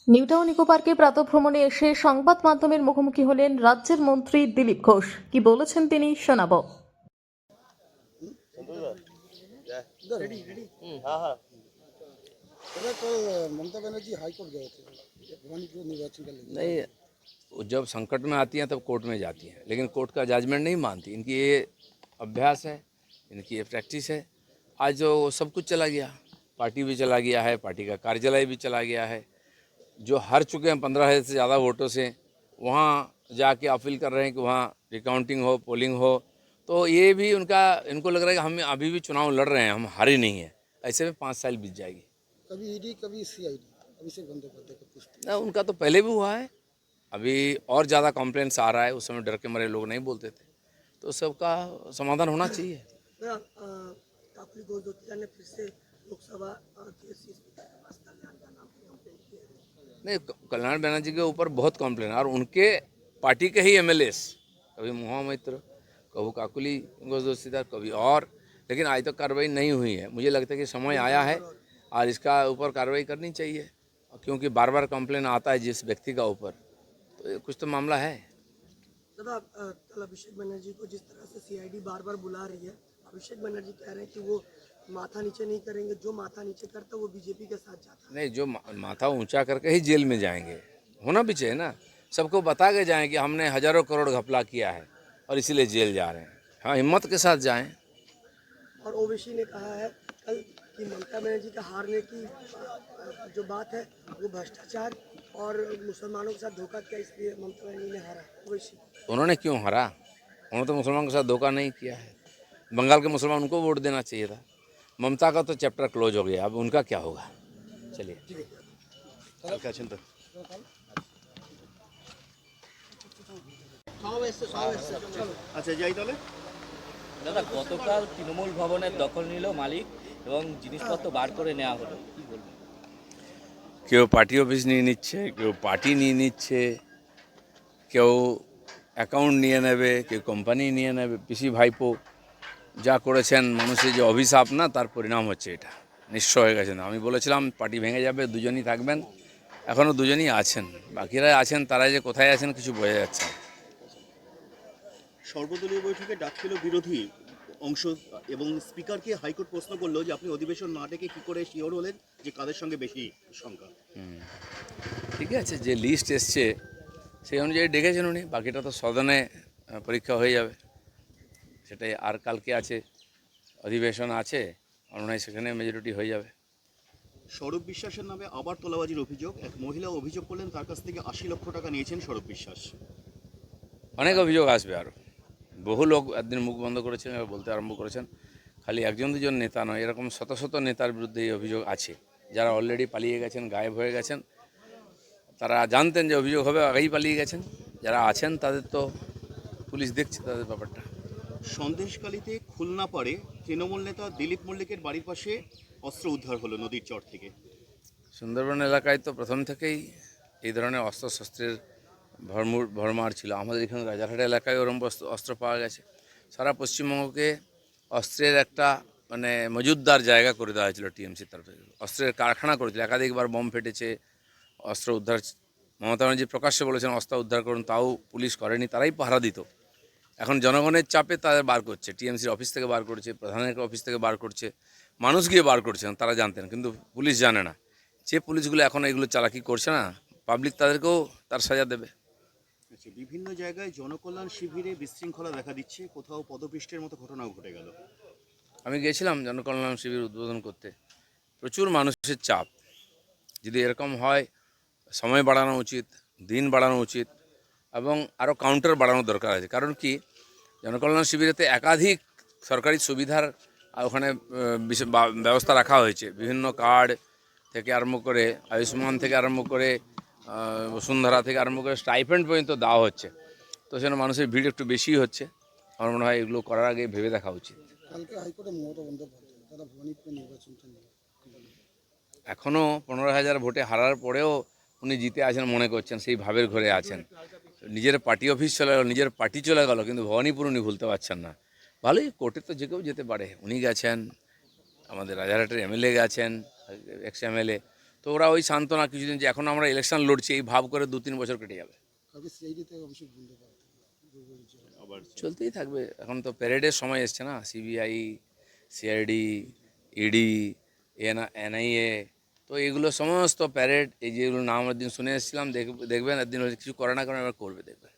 New town eco পার্কে প্রাতঃভ্রমণে এসে সংবাদ মাধ্যমের মুখোমুখি হলেন রাজ্যের মন্ত্রী দিলীপ ঘোষ। কি বলেছেন তিনি শোনাবো। ममता बनर्जी हाईकोर्ट गए थे भवानीपुर निर्वाचन का लेकर। नहीं, वो जब संकट में आती हैं तब कोर्ट में जाती हैं, लेकिन कोर्ट का जजमेंट नहीं मानती। इनकी ये अभ्यास है, इनकी ये प्रैक्टिस है। आज जो सब कुछ चला गया, पार्टी भी चला गया है, पार्टी का कार्यालय भी चला गया है। जो हार चुके हैं 15,000 से ज़्यादा वोटों से, वहाँ जाके अपील कर रहे हैं कि वहाँ रिकाउंटिंग हो, पोलिंग हो। तो ये भी उनका, इनको लग रहा है कि हम अभी भी चुनाव लड़ रहे हैं, हम हारे नहीं हैं। ऐसे में 5 साल बीत जाएगी। कभी ईडी कभी सीआईडी अभिषेक बंदोपाध्याय को पुष्टि। ना, उनका तो पहले भी हुआ है, अभी और ज़्यादा कॉम्प्लेंट्स आ रहा है। उस समय डर के मारे लोग नहीं बोलते थे, तो सबका समाधान होना चाहिए। काफी घोष ने फिर से लोकसभा के स्पीकर के पास कल्याण का नाम कंप्लेंट किया है। नहीं, कल्याण बनर्जी के ऊपर बहुत कॉम्प्लेन और उनके पार्टी के ही एमएलएस, कभी मुहा मैत्र, कभी काकुली घोष दस्तीदार, कभी और, लेकिन आज तक कार्रवाई नहीं हुई है। मुझे लगता है कि समय आया है और इसका ऊपर कार्रवाई करनी चाहिए, क्योंकि बार बार कंप्लेन आता है जिस व्यक्ति का ऊपर, तो ये कुछ तो मामला है। दादा, कल अभिषेक बनर्जी को जिस तरह से सीआईडी बार बार बुला रही है, अभिषेक बनर्जी कह रहे हैं कि वो माथा नीचे नहीं करेंगे, जो माथा नीचे करता है वो बीजेपी के साथ जाता है। नहीं, जो माथा ऊंचा करके ही जेल में जाएंगे, होना भी चाहिए ना। सबको बता के जाएं कि हमने हजारों करोड़ घपला किया है और इसीलिए जेल जा रहे हैं। हाँ, हिम्मत के साथ जाएं। और ओवैसी ने कहा है कल कि ममता बनर्जी का हारने की जो बात है वो भ्रष्टाचार और मुसलमानों के साथ धोखा किया, इसलिए ममता बनर्जी ने हारा। ओवैसी उन्होंने क्यों हारा? उन्होंने तो मुसलमानों के साथ धोखा नहीं किया है। बंगाल के मुसलमान, उनको वोट देना चाहिए था। ममता का तो चैप्टर क्लोज हो गया, अब उनका क्या होगा। चलिए। আচ্ছা যাই তাহলে। দাদা, গতকাল তৃণমূল ভবনের দখল নিল মালিক এবং জিনিসপত্র বার করে নেওয়া হলো, কি বলবেন? কেউ পার্টি অফিস নিয়ে নিচ্ছে, কেউ পার্টি নিয়ে নিচ্ছে, কেউ অ্যাকাউন্ট নিয়ে নেবে, কেউ কোম্পানি নিয়ে নেবে। পিসি ভাইপো যা করেছেন, মানুষের যে অভিশাপ না, তার পরিণাম হচ্ছে এটা। নিঃস্ব হয়ে গেছেন। আমি বলেছিলাম পার্টি ভেঙে যাবে, দুজনই থাকবেন, এখনও দুজনই আছেন। বাকিরা আছেন, তারা যে কোথায় আছেন কিছু বোঝা যাচ্ছে না। সর্বদলীয় বৈঠকে ডাকছিল বিরোধী অংশ এবং স্পিকারকে হাইকোর্ট প্রশ্ন করলো যে আপনি অধিবেশন না ডেকে কী করে শিওর হলেন যে কাদের সঙ্গে বেশি সংখ্যা। ঠিক আছে, যে লিস্ট এসছে সেই অনুযায়ী ডেকেছেন উনি। বাকিটা তো সদনে পরীক্ষা হয়ে যাবে, সেটাই। আর কালকে আছে অধিবেশন আছে, আমার মনে হয় সেখানে মেজরিটি হয়ে যাবে। সৌরভ বিশ্বাসের নামে আবার তোলাবাজির অভিযোগ। এক মহিলা অভিযোগ করলেন তার কাছ থেকে 80 লক্ষ টাকা নিয়েছেন সৌরভ বিশ্বাস। অনেক অভিযোগ আসবে আরও। বহু লোক একদিন মুখ বন্ধ করেছেন, এবার বলতে আরম্ভ করেছেন। খালি একজন দুজন নেতা নয়, এরকম শত শত নেতার বিরুদ্ধে এই অভিযোগ আছে, যারা অলরেডি পালিয়ে গেছেন, গায়েব হয়ে গেছেন। তারা জানতেন যে অভিযোগ হবে, আগেই পালিয়ে গেছেন। যারা আছেন তাদের তো পুলিশ দেখছে তাদের ব্যাপারটা। সন্দেশখালীতে খুলনা পাড়ে তৃণমূল নেতা দিলীপ মল্লিকের বাড়ির পাশে অস্ত্র উদ্ধার হলো নদীর চর থেকে। সুন্দরবন এলাকায় তো প্রথম থেকেই এই ধরনের অস্ত্রশস্ত্রের ভরমার ছিল। আমাদের এখানে রাজারহাট এলাকায় ওরম অস্ত্র পাওয়া গেছে। সারা পশ্চিমবঙ্গকে অস্ত্রের একটা মানে মজুদদার জায়গা করে দেওয়া হয়েছিল টিএমসির তরফে। অস্ত্রের কারখানা করেছিল, একাধিকবার বোম ফেটেছে, অস্ত্র উদ্ধার। মমতা ব্যানার্জি প্রকাশ্যে বলেছেন অস্ত্র উদ্ধার করুন, তাও পুলিশ করেনি, তারাই পাহারা দিত। এখন জনগণের চাপে তাদের বার করছে, টিএমসির অফিস থেকে বার করছে, প্রধানের অফিস থেকে বার করছে, মানুষ গিয়ে বার করছেন। তারা জানতেন, কিন্তু পুলিশ জানে না। যে পুলিশগুলো এখন এগুলো চালাকি করছে না, পাবলিক তাদেরকেও তার সাজা দেবে। আচ্ছা, বিভিন্ন জায়গায় জনকল্যাণ শিবিরে বিশৃঙ্খলা দেখা দিচ্ছে, কোথাও পদপিষ্টের মতো ঘটনাও ঘটে গেল। আমি গিয়েছিলাম জনকল্যাণ শিবির উদ্বোধন করতে। প্রচুর মানুষের চাপ। যদি এরকম হয়, সময় বাড়ানো উচিত, দিন বাড়ানো উচিত, এবং আরও কাউন্টার বাড়ানো দরকার আছে। কারণ কি, জনকল্যাণ শিবিরেতে একাধিক সরকারি সুবিধার ওখানে ব্যবস্থা রাখা হয়েছে। বিভিন্ন কার্ড থেকে আরম্ভ করে, আয়ুষ্মান থেকে আরম্ভ করে, বসুন্ধরা থেকে আরম্ভ করে স্টাইপেন্ড পর্যন্ত দেওয়া হচ্ছে। তো সেখানে মানুষের ভিড় একটু বেশি হচ্ছে। আমার মনে হয় এগুলো করার আগে ভেবে দেখা উচিত। কালকে হাইকোর্টে মমতা বন্দ্যোপাধ্যায় তারা ভবানীপুর নির্বাচনটা নিয়ে এখনও 15,000 ভোটে হারার পরেও উনি জিতে আছেন মনে করছেন, সেই ভাবের ঘরে আছেন। নিজের পার্টি অফিস চলে গেল, নিজের পার্টি চলে গেল, কিন্তু ভবানীপুর উনি ভুলতে পারছেন না। ভালোই, কোর্টে তো যে কেউ যেতে পারে। উনি গেছেন, আমাদের রাজারহাটের এমএলএ গেছেন, এক্স এমএলএ। তো ওরা ওই সান্ত্বনা কিছুদিন, যে এখন আমরা ইলেকশন লড়ছি এই ভাব করে 2-3 বছর কেটে যাবে। আবার চলতেই থাকবে। এখন তো প্যারেডের সময় এসছে না, সিবিআই, সিআইডি, ইডি, এনআইএ, তো এগুলো সমস্ত প্যারেড, এই যেগুলো নাম একদিন শুনে এসেছিলাম, দেখবেন একদিন কিছু করে না করে এবার করবে, দেখবেন।